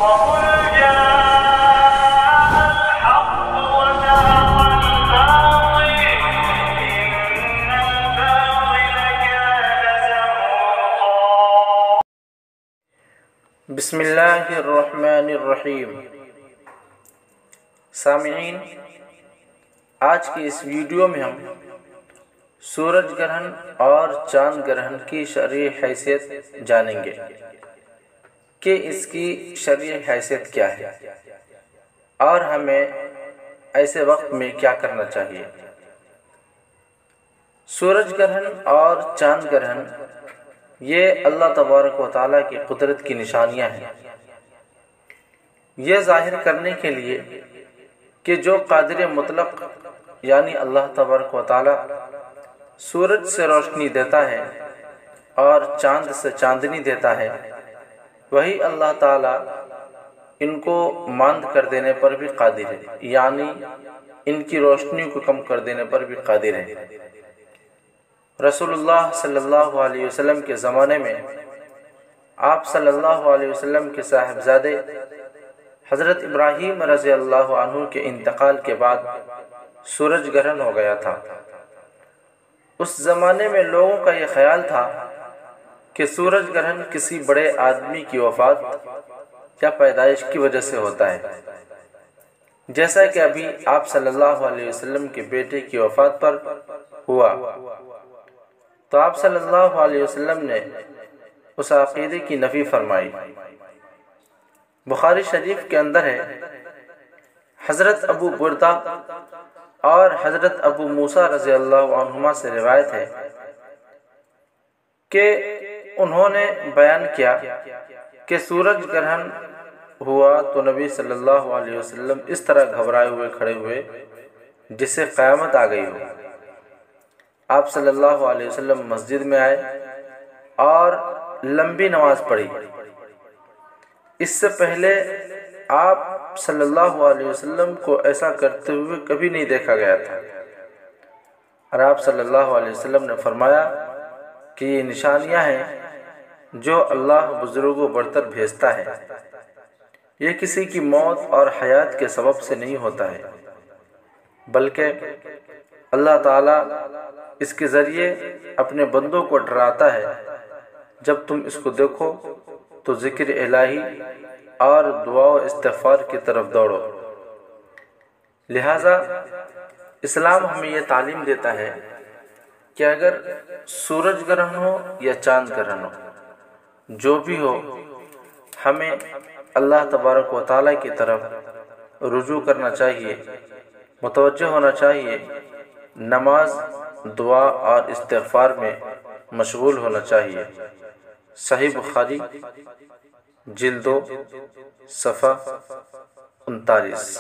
وقل جاء الحق وزهق الباطل إن الباطل كان زهوقا. بسم اللہ الرحمن الرحیم. سامعین، آج کی اس ویڈیو میں ہم سورج گرہن اور چاند گرہن کی شرعی حیثیت جانیں گے کہ اس کی شرعی حیثیت کیا ہے اور ہمیں ایسے وقت میں کیا کرنا چاہیے. سورج گرہن اور چاند گرہن یہ اللہ تبارک و تعالیٰ کی قدرت کی نشانیاں ہیں. یہ ظاہر کرنے کے لیے کہ جو قادر مطلق یعنی اللہ تبارک و تعالیٰ سورج سے روشنی دیتا ہے اور چاند سے چاندنی دیتا ہے، وہی اللہ تعالیٰ ان کو ماند کر دینے پر بھی قادر ہے، یعنی ان کی روشنی کو کم کر دینے پر بھی قادر ہے. رسول اللہ صلی اللہ علیہ وسلم کے زمانے میں آپ صلی اللہ علیہ وسلم کے صاحبزادے حضرت ابراہیم رضی اللہ عنہ کے انتقال کے بعد سورج گرہن ہو گیا تھا. اس زمانے میں لوگوں کا یہ خیال تھا کہ سورج گرہن کسی بڑے آدمی کی وفات یا پیدائش کی وجہ سے ہوتا ہے، جیسا کہ ابھی آپ صلی اللہ علیہ وسلم کے بیٹے کی وفات پر ہوا. تو آپ صلی اللہ علیہ وسلم نے اس عقیدے کی نفی فرمائی. بخاری شریف کے اندر ہے، حضرت ابو بردہ اور حضرت ابو موسیٰ رضی اللہ عنہما سے روایت ہے کہ انہوں نے بیان کیا کہ سورج گرہن ہوا تو نبی صلی اللہ علیہ وسلم اس طرح گھبرائے ہوئے کھڑے ہوئے جسے قیامت آ گئی ہو. آپ صلی اللہ علیہ وسلم مسجد میں آئے اور لمبی نماز پڑھی. اس سے پہلے آپ صلی اللہ علیہ وسلم کو ایسا کرتے ہوئے کبھی نہیں دیکھا گیا تھا، اور آپ صلی اللہ علیہ وسلم نے فرمایا کہ یہ نشانیاں ہیں جو اللہ بزرگوں برتر بھیجتا ہے. یہ کسی کی موت اور حیات کے سبب سے نہیں ہوتا ہے، بلکہ اللہ تعالیٰ اس کے ذریعے اپنے بندوں کو ڈراتا ہے. جب تم اس کو دیکھو تو ذکر الہی اور دعا و استغفار کی طرف دوڑو. لہذا اسلام ہمیں یہ تعلیم دیتا ہے کہ اگر سورج گرہن ہو یا چاند گرہن ہو، جو بھی ہو، ہمیں اللہ تبارک و تعالیٰ کی طرف رجوع کرنا چاہیے، متوجہ ہونا چاہیے، نماز، دعا اور استغفار میں مشغول ہونا چاہیے. صحیح بخاری جلد 2 صفحہ 39.